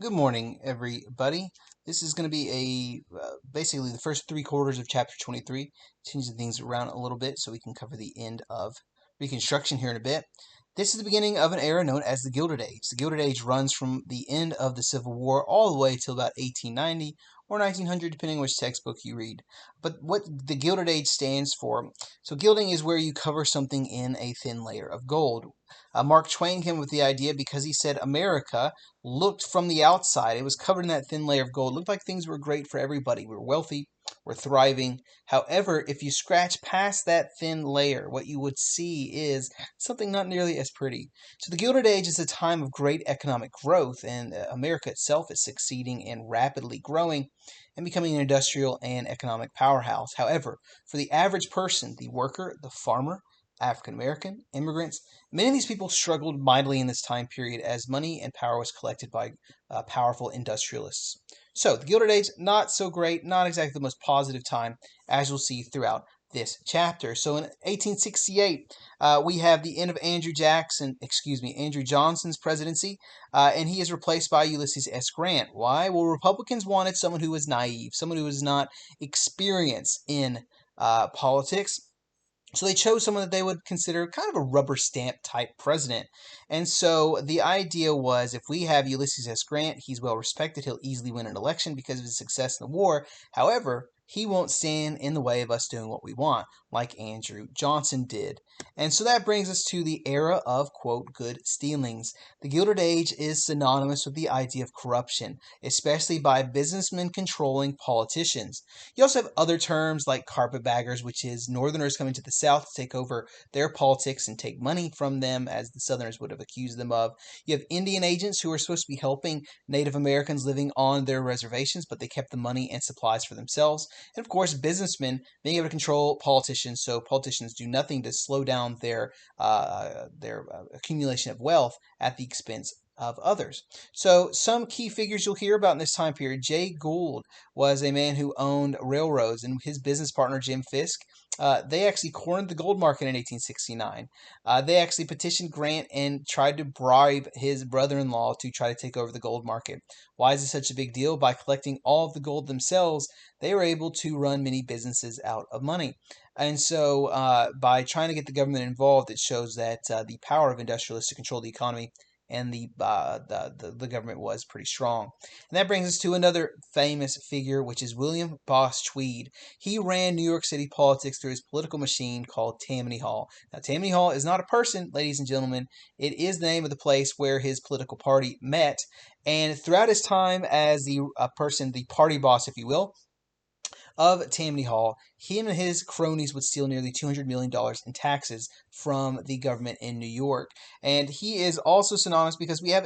Good morning, everybody. This is going to be basically the first 3 quarters of chapter 23, changing things around a little bit so we can cover the end of Reconstruction here in a bit. This is the beginning of an era known as the Gilded Age. The Gilded Age runs from the end of the Civil War all the way till about 1890 or 1900, depending on which textbook you read. But what the Gilded Age stands for, so gilding is where you cover something in a thin layer of gold. Mark Twain came up with the idea because he said America looked from the outside. It was covered in that thin layer of gold. It looked like things were great for everybody. We were wealthy, we're thriving. However, if you scratch past that thin layer, what you would see is something not nearly as pretty. So the Gilded Age is a time of great economic growth, and America itself is succeeding and rapidly growing and becoming an industrial and economic powerhouse. However, for the average person, the worker, the farmer, African American, immigrants, many of these people struggled mightily in this time period as money and power was collected by powerful industrialists. So, the Gilded Age, not so great, not exactly the most positive time, as you'll see throughout this chapter. So, in 1868, we have the end of Andrew Johnson's presidency, and he is replaced by Ulysses S. Grant. Why? Well, Republicans wanted someone who was naive, someone who was not experienced in politics. So they chose someone that they would consider kind of a rubber stamp type president. And so the idea was if we have Ulysses S. Grant, he's well respected, he'll easily win an election because of his success in the war. However, he won't stand in the way of us doing what we want, like Andrew Johnson did. And so that brings us to the era of, quote, good stealings. The Gilded Age is synonymous with the idea of corruption, especially by businessmen controlling politicians. You also have other terms like carpetbaggers, which is Northerners coming to the South to take over their politics and take money from them, as the Southerners would have accused them of. You have Indian agents who are supposed to be helping Native Americans living on their reservations, but they kept the money and supplies for themselves. And of course, businessmen being able to control politicians, so politicians do nothing to slow down their accumulation of wealth at the expense of others. So some key figures you'll hear about in this time period. Jay Gould was a man who owned railroads, and his business partner Jim Fisk, they actually cornered the gold market in 1869. They actually petitioned Grant and tried to bribe his brother-in-law to try to take over the gold market. Why is this such a big deal? By collecting all of the gold themselves, they were able to run many businesses out of money. And so, by trying to get the government involved, it shows that the power of industrialists to control the economy and the government was pretty strong. And that brings us to another famous figure, which is William Boss Tweed. He ran New York City politics through his political machine called Tammany Hall. Now, Tammany Hall is not a person, ladies and gentlemen. It is the name of the place where his political party met. And throughout his time as the party boss, if you will, of Tammany Hall, he and his cronies would steal nearly $200 million in taxes from the government in New York. And he is also synonymous because we have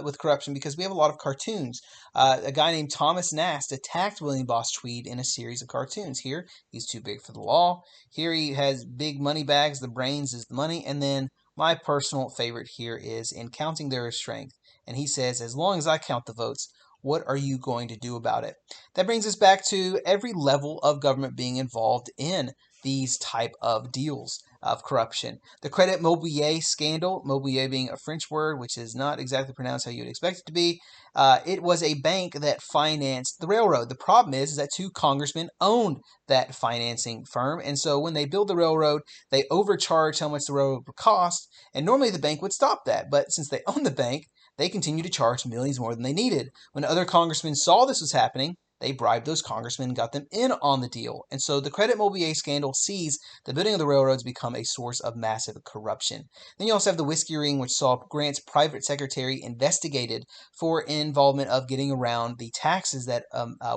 with corruption because we have a lot of cartoons. A guy named Thomas Nast attacked William Boss Tweed in a series of cartoons. Here, he's too big for the law. Here he has big money bags. The brains is the money. And then my personal favorite here is in counting there is strength. And he says, as long as I count the votes, what are you going to do about it? That brings us back to every level of government being involved in these type of deals of corruption. The Credit Mobilier scandal, Mobilier being a French word, which is not exactly pronounced how you'd expect it to be. It was a bank that financed the railroad. The problem is that two congressmen owned that financing firm, and so when they build the railroad, they overcharge how much the railroad would cost, and normally the bank would stop that, but since they own the bank, they continue to charge millions more than they needed. When other congressmen saw this was happening, they bribed those congressmen and got them in on the deal. And so the Credit Mobilier scandal sees the building of the railroads become a source of massive corruption. Then you also have the whiskey ring, which saw Grant's private secretary investigated for involvement of getting around the taxes that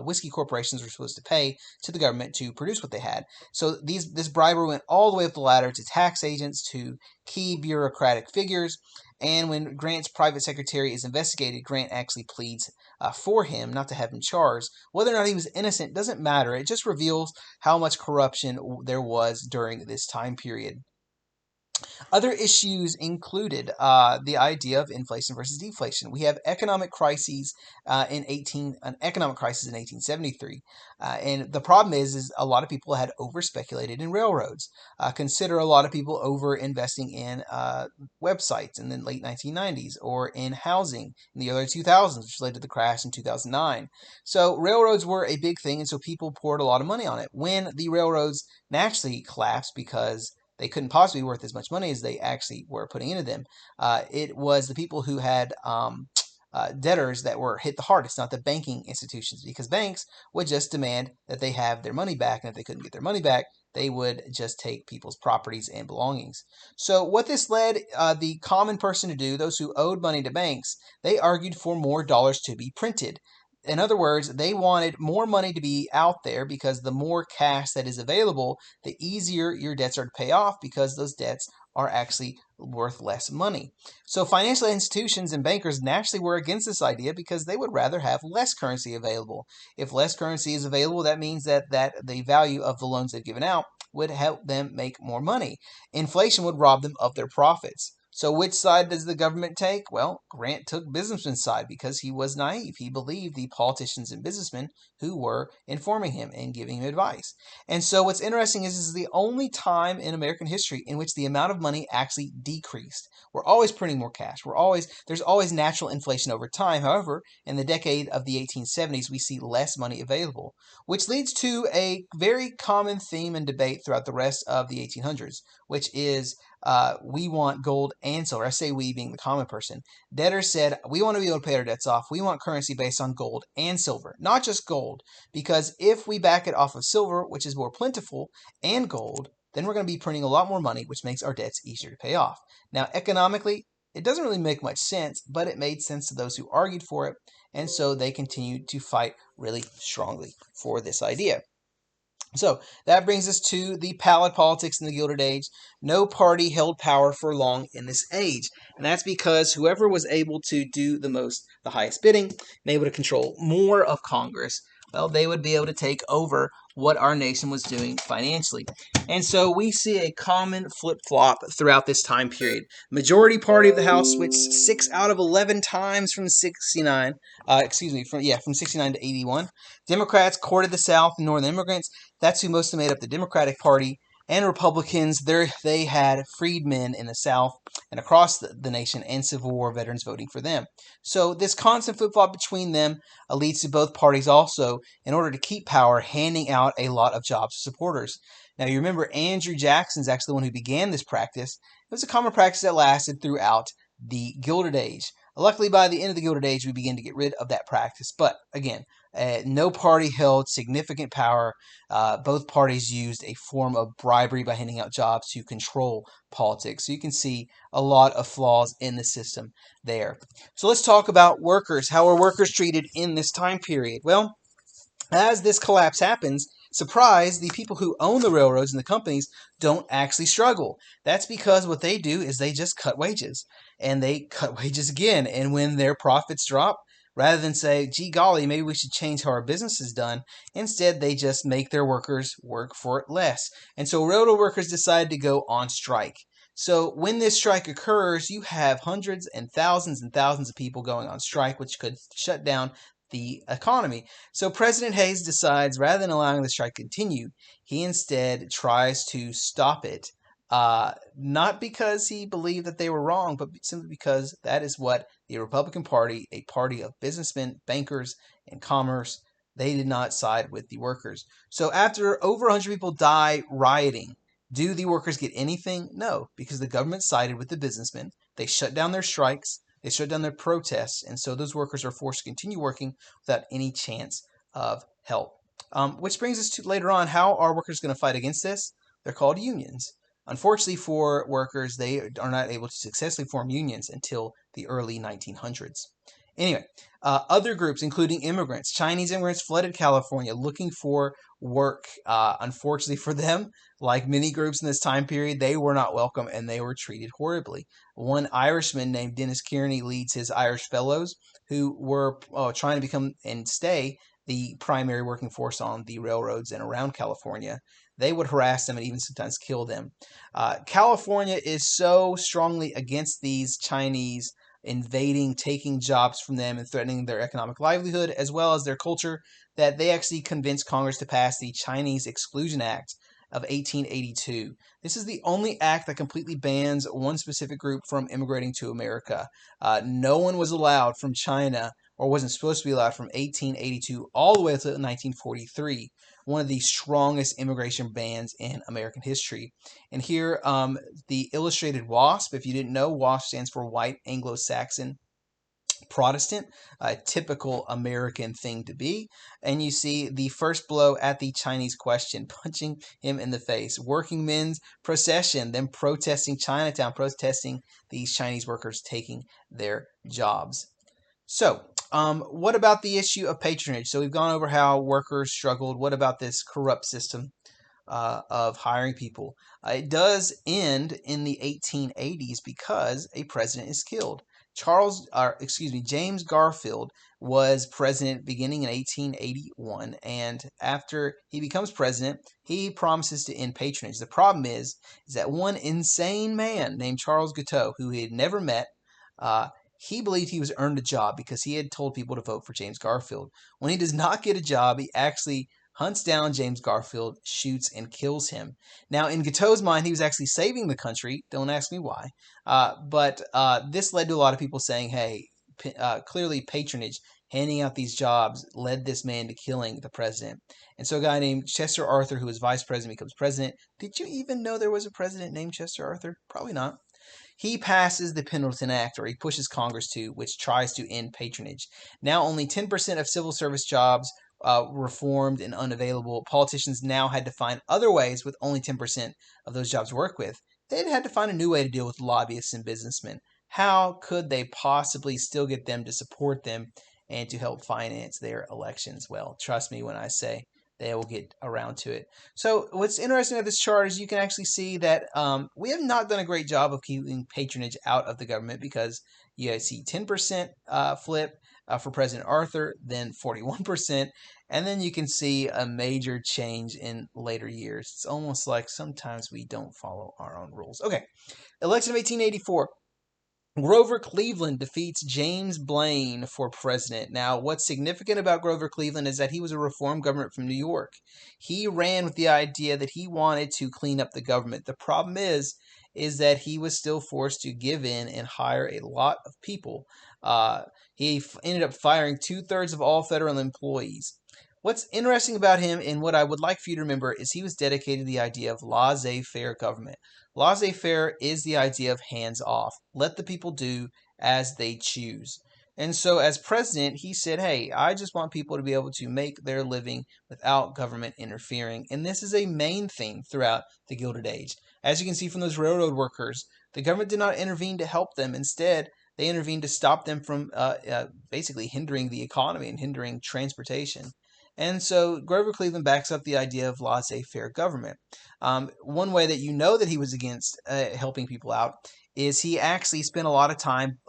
whiskey corporations were supposed to pay to the government to produce what they had. So this bribery went all the way up the ladder to tax agents, to key bureaucratic figures. And when Grant's private secretary is investigated, Grant actually pleads for him not to have him charged. Whether or not he was innocent doesn't matter. It just reveals how much corruption there was during this time period. Other issues included the idea of inflation versus deflation. We have an economic crisis in 1873, and the problem is a lot of people had over speculated in railroads. Consider a lot of people over investing in websites in the late 1990s or in housing in the early 2000s, which led to the crash in 2009. So railroads were a big thing, and so people poured a lot of money on it. When the railroads naturally collapsed because they couldn't possibly be worth as much money as they actually were putting into them. It was the people who had debtors that were hit the hardest, not the banking institutions, because banks would just demand that they have their money back, and if they couldn't get their money back, they would just take people's properties and belongings. So, what this led the common person to do, those who owed money to banks, they argued for more dollars to be printed. In other words, they wanted more money to be out there because the more cash that is available, the easier your debts are to pay off because those debts are actually worth less money. So financial institutions and bankers naturally were against this idea because they would rather have less currency available. If less currency is available, that means that the value of the loans they've given out would help them make more money. Inflation would rob them of their profits. So which side does the government take? Well, Grant took businessman's side because he was naive. He believed the politicians and businessmen who were informing him and giving him advice. And so what's interesting is this is the only time in American history in which the amount of money actually decreased. We're always printing more cash. There's always natural inflation over time. However, in the decade of the 1870s, we see less money available, which leads to a very common theme and debate throughout the rest of the 1800s, which is we want gold and silver. I say we being the common person. Debtors said, we want to be able to pay our debts off. We want currency based on gold and silver, not just gold. Because if we back it off of silver, which is more plentiful, and gold, then we're going to be printing a lot more money, which makes our debts easier to pay off. Now, economically, it doesn't really make much sense, but it made sense to those who argued for it, and so they continued to fight really strongly for this idea. So that brings us to the pallid politics in the Gilded Age. No party held power for long in this age. And that's because whoever was able to do the highest bidding, and able to control more of Congress, well, they would be able to take over what our nation was doing financially. And so we see a common flip-flop throughout this time period. Majority party of the House switched 6 out of 11 times from 69, from 69 to 81. Democrats courted the South and Northern immigrants. That's who mostly made up the Democratic Party. And Republicans, they had freedmen in the South and across the nation and Civil War veterans voting for them. So this constant flip-flop between them leads to both parties also, in order to keep power, handing out a lot of jobs to supporters. Now you remember Andrew Jackson's actually the one who began this practice. It was a common practice that lasted throughout the Gilded Age. Luckily, by the end of the Gilded Age, we begin to get rid of that practice. But again, no party held significant power. Both parties used a form of bribery by handing out jobs to control politics. So you can see a lot of flaws in the system there. So let's talk about workers. How are workers treated in this time period? Well, as this collapse happens, surprise, the people who own the railroads and the companies don't actually struggle. That's because what they do is they just cut wages. And they cut wages again. And when their profits drop, rather than say, gee golly, maybe we should change how our business is done, instead they just make their workers work for it less. And so railroad workers decide to go on strike. So when this strike occurs, you have hundreds and thousands of people going on strike, which could shut down the economy. So President Hayes decides, rather than allowing the strike to continue, he instead tries to stop it. Not because he believed that they were wrong, but simply because that is what the Republican Party, a party of businessmen, bankers, and commerce, they did not side with the workers. So after over 100 people die rioting, do the workers get anything? No, because the government sided with the businessmen. They shut down their strikes. They shut down their protests, and so those workers are forced to continue working without any chance of help. Which brings us to later on, how are workers going to fight against this? They're called unions. Unfortunately for workers, they are not able to successfully form unions until the early 1900s. Anyway, other groups, including immigrants, Chinese immigrants flooded California looking for work. Unfortunately for them, like many groups in this time period, they were not welcome and they were treated horribly. One Irishman named Dennis Kearney leads his Irish Fellows, who were trying to become and stay the primary working force on the railroads and around California. they would harass them and even sometimes kill them. California is so strongly against these Chinese invading, taking jobs from them, and threatening their economic livelihood as well as their culture that they actually convinced Congress to pass the Chinese Exclusion Act of 1882. This is the only act that completely bans one specific group from immigrating to America. No one was allowed from China, or wasn't supposed to be allowed, from 1882 all the way until 1943, one of the strongest immigration bans in American history. And here, the illustrated WASP, if you didn't know, WASP stands for White Anglo-Saxon Protestant, a typical American thing to be. And you see the first blow at the Chinese question, punching him in the face. Working men's procession, them protesting Chinatown, protesting these Chinese workers taking their jobs. So, what about the issue of patronage? So we've gone over how workers struggled. What about this corrupt system of hiring people? It does end in the 1880s because a president is killed. James Garfield was president beginning in 1881, and after he becomes president, he promises to end patronage. The problem is that one insane man named Charles Guiteau, who he had never met, he believed he was earned a job because he had told people to vote for James Garfield. When he does not get a job, he actually hunts down James Garfield, shoots, and kills him. Now, in Guiteau's mind, he was actually saving the country. Don't ask me why. But this led to a lot of people saying, hey, clearly patronage, handing out these jobs, led this man to killing the president. And so a guy named Chester Arthur, who was vice president, becomes president. Did you even know there was a president named Chester Arthur? Probably not. He passes the Pendleton Act, or he pushes Congress to, which tries to end patronage. Now only 10% of civil service jobs reformed and unavailable. Politicians now had to find other ways with only 10% of those jobs to work with. They'd had to find a new way to deal with lobbyists and businessmen. How could they possibly still get them to support them and to help finance their elections? Well, trust me when I say they will get around to it. So what's interesting about this chart is you can actually see that we have not done a great job of keeping patronage out of the government, because you see 10% flip for President Arthur, then 41%, and then you can see a major change in later years. It's almost like sometimes we don't follow our own rules. Okay, election of 1884. Grover Cleveland defeats James Blaine for president. Now, what's significant about Grover Cleveland is that he was a reform governor from New York. He ran with the idea that he wanted to clean up the government. The problem is that he was still forced to give in and hire a lot of people. He ended up firing 2/3 of all federal employees. What's interesting about him, and what I would like for you to remember, is he was dedicated to the idea of laissez-faire government. Laissez-faire is the idea of hands off. Let the people do as they choose. And so as president, he said, hey, I just want people to be able to make their living without government interfering. And this is a main theme throughout the Gilded Age. As you can see from those railroad workers, the government did not intervene to help them. Instead, they intervened to stop them from basically hindering the economy and hindering transportation. And so Grover Cleveland backs up the idea of laissez-faire government. One way that you know that he was against helping people out is he actually spent a lot of time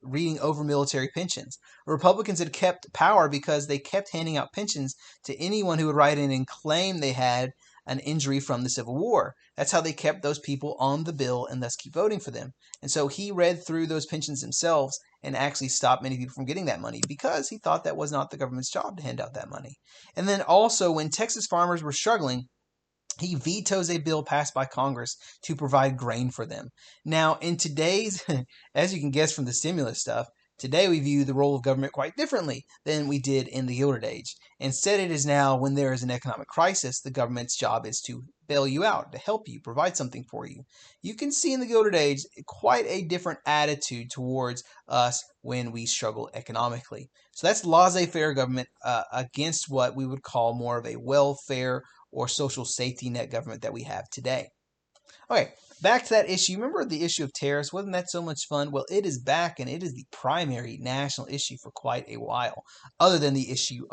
reading over military pensions. Republicans had kept power because they kept handing out pensions to anyone who would write in and claim they had an injury from the Civil War. That's how they kept those people on the bill and thus keep voting for them. And so he read through those pensions himself and actually stopped many people from getting that money because he thought that was not the government's job to hand out that money. And then also, when Texas farmers were struggling, he vetoes a bill passed by Congress to provide grain for them. Now, in today's, as you can guess from the stimulus stuff, today we view the role of government quite differently than we did in the Gilded Age. Instead, it is now, when there is an economic crisis, the government's job is to bail you out, to help you, provide something for you. You can see in the Gilded Age quite a different attitude towards us when we struggle economically. So that's laissez-faire government against what we would call more of a welfare or social safety net government that we have today. Okay, back to that issue. Remember the issue of tariffs? Wasn't that so much fun? Well, it is back, and it is the primary national issue for quite a while, other than the issue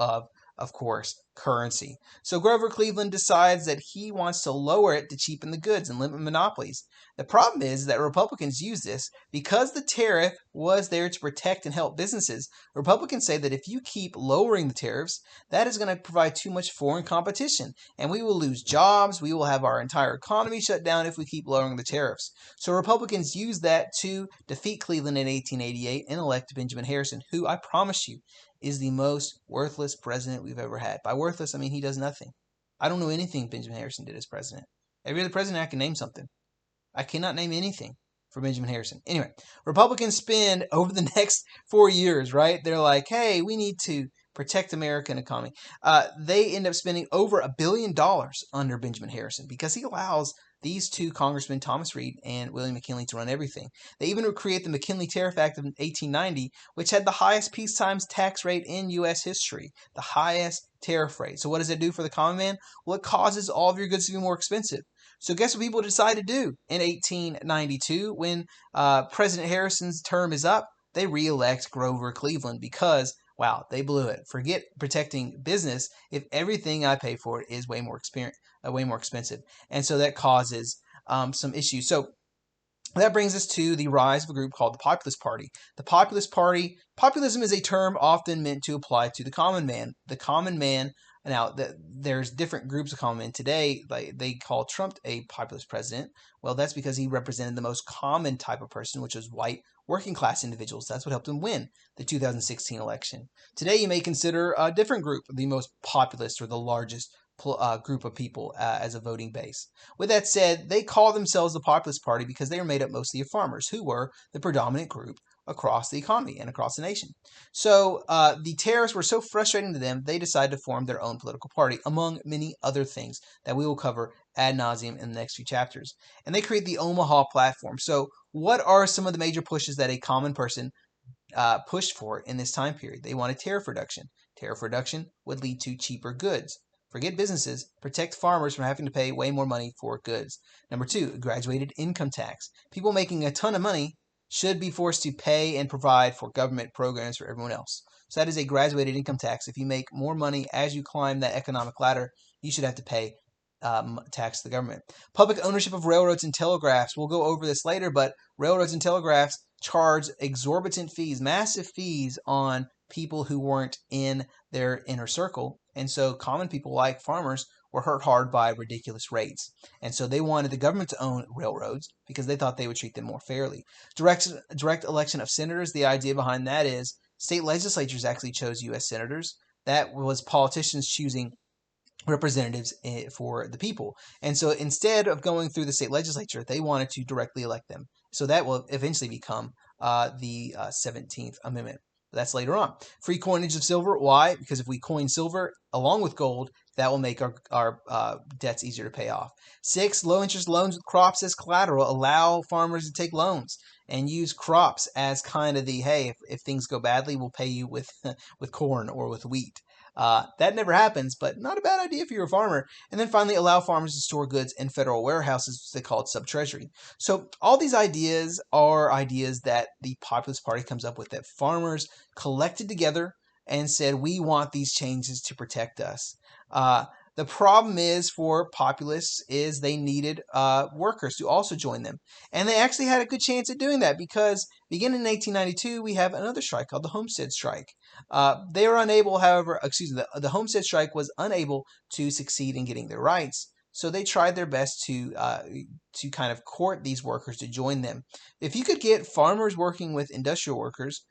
of course, currency. So Grover Cleveland decides that he wants to lower it to cheapen the goods and limit monopolies. The problem is that Republicans use this because the tariff was there to protect and help businesses. Republicans say that if you keep lowering the tariffs, that is going to provide too much foreign competition, and we will lose jobs. We will have our entire economy shut down if we keep lowering the tariffs. So Republicans used that to defeat Cleveland in 1888 and elect Benjamin Harrison, who I promise you is the most worthless president we've ever had. By worthless, I mean he does nothing. I don't know anything Benjamin Harrison did as president. Every other president I can name something. I cannot name anything for Benjamin Harrison. Anyway, Republicans spend over the next 4 years, right? They're like, hey, we need to protect the American economy. They end up spending over $1 billion under Benjamin Harrison because he allows these two congressmen, Thomas Reed and William McKinley, to run everything. They even create the McKinley Tariff Act of 1890, which had the highest peacetime tax rate in U.S. history, the highest tariff rate. So what does it do for the common man? Well, it causes all of your goods to be more expensive. So guess what people decide to do in 1892 when President Harrison's term is up? They re-elect Grover Cleveland because, wow, they blew it. Forget protecting business if everything I pay for it is way more expensive. And so that causes some issues. So that brings us to the rise of a group called the Populist Party. The Populist Party, populism is a term often meant to apply to the common man. The common man, now there's different groups of common men today. Like they call Trump a populist president. Well, that's because he represented the most common type of person, which was white working class individuals. That's what helped him win the 2016 election. Today, you may consider a different group the most populist or the largest group of people as a voting base. With that said, they call themselves the Populist Party because they are made up mostly of farmers, who were the predominant group across the economy and across the nation. So the tariffs were so frustrating to them, they decided to form their own political party, among many other things that we will cover ad nauseum in the next few chapters. And they create the Omaha Platform. So what are some of the major pushes that a common person pushed for in this time period? They wanted tariff reduction. Tariff reduction would lead to cheaper goods. Forget businesses. Protect farmers from having to pay way more money for goods. Number two, a graduated income tax. People making a ton of money should be forced to pay and provide for government programs for everyone else. So that is a graduated income tax. If you make more money as you climb that economic ladder, you should have to pay tax to the government. Public ownership of railroads and telegraphs. We'll go over this later, but railroads and telegraphs charge exorbitant fees, massive fees on people who weren't in their inner circle. And so common people like farmers were hurt hard by ridiculous rates. And so they wanted the government to own railroads because they thought they would treat them more fairly. Direct election of senators. The idea behind that is state legislatures actually chose U.S. senators. That was politicians choosing representatives for the people. And so instead of going through the state legislature, they wanted to directly elect them. So that will eventually become the 17th Amendment. That's later on. Free coinage of silver. Why? Because if we coin silver along with gold, that will make our debts easier to pay off. 6, low interest loans with crops as collateral. Allow farmers to take loans and use crops as kind of the, hey, if things go badly, we'll pay you with with corn or with wheat. That never happens, but not a bad idea if you're a farmer. And then finally, allow farmers to store goods in federal warehouses, they call it sub-treasury. So all these ideas are ideas that the Populist Party comes up with, that farmers collected together and said, we want these changes to protect us. The problem is for populists is they needed workers to also join them. And they actually had a good chance at doing that because beginning in 1892, we have another strike called the Homestead Strike. They were unable, however, the Homestead Strike was unable to succeed in getting their rights. So they tried their best to kind of court these workers to join them. If you could get farmers working with industrial workers,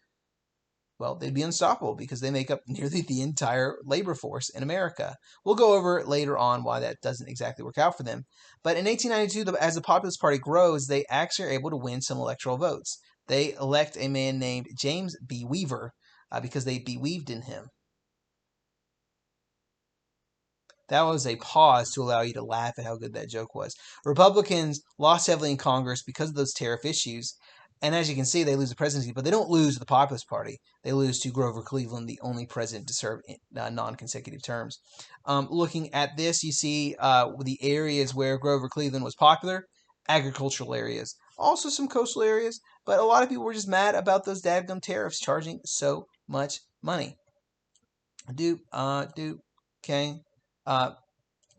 well, they'd be unstoppable because they make up nearly the entire labor force in America. We'll go over later on why that doesn't exactly work out for them. But in 1892, as the Populist Party grows, they actually are able to win some electoral votes. They elect a man named James B. Weaver because they believed in him. That was a pause to allow you to laugh at how good that joke was. Republicans lost heavily in Congress because of those tariff issues. And as you can see, they lose the presidency, but they don't lose to the Populist Party. They lose to Grover Cleveland, the only president to serve non-consecutive terms. Looking at this, you see the areas where Grover Cleveland was popular, agricultural areas. Also some coastal areas, but a lot of people were just mad about those dadgum tariffs charging so much money. Okay. Uh,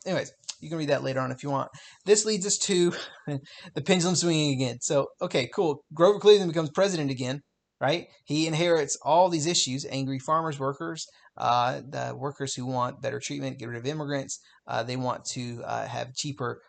anyways, you can read that later on if you want. This leads us to the pendulum swinging again. So, okay, cool. Grover Cleveland becomes president again, right? He inherits all these issues: angry farmers, workers, the workers who want better treatment, get rid of immigrants. They want to have cheaper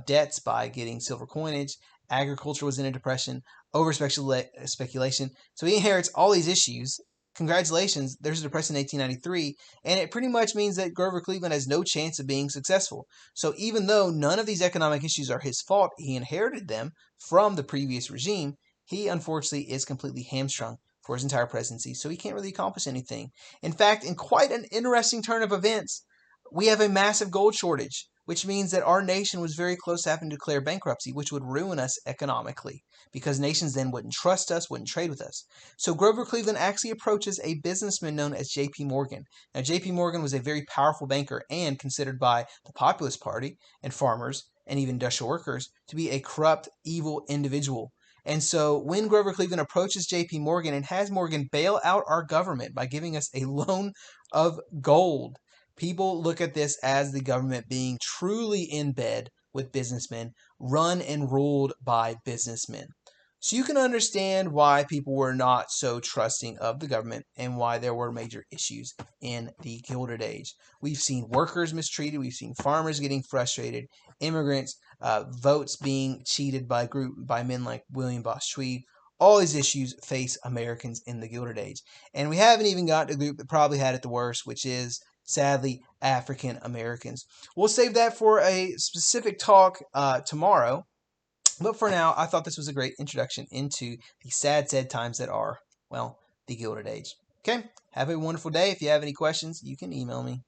debts by getting silver coinage. Agriculture was in a depression, over speculation. So he inherits all these issues. Congratulations, there's a depression in 1893, and it pretty much means that Grover Cleveland has no chance of being successful. So even though none of these economic issues are his fault, he inherited them from the previous regime, he unfortunately is completely hamstrung for his entire presidency, so he can't really accomplish anything. In fact, in quite an interesting turn of events, we have a massive gold shortage, which means that our nation was very close to having to declare bankruptcy, which would ruin us economically because nations then wouldn't trust us, wouldn't trade with us. So Grover Cleveland actually approaches a businessman known as J.P. Morgan. Now, J.P. Morgan was a very powerful banker and considered by the Populist Party and farmers and even industrial workers to be a corrupt, evil individual. And so when Grover Cleveland approaches J.P. Morgan and has Morgan bail out our government by giving us a loan of gold, people look at this as the government being truly in bed with businessmen, run and ruled by businessmen. So you can understand why people were not so trusting of the government and why there were major issues in the Gilded Age. We've seen workers mistreated, we've seen farmers getting frustrated, immigrants, votes being cheated by men like William Boss Tweed. All these issues face Americans in the Gilded Age. And we haven't even got to the group that probably had it the worst, which is sadly African Americans. We'll save that for a specific talk tomorrow. But for now, I thought this was a great introduction into the sad times that are, well, the Gilded Age. Okay, have a wonderful day. If you have any questions, you can email me.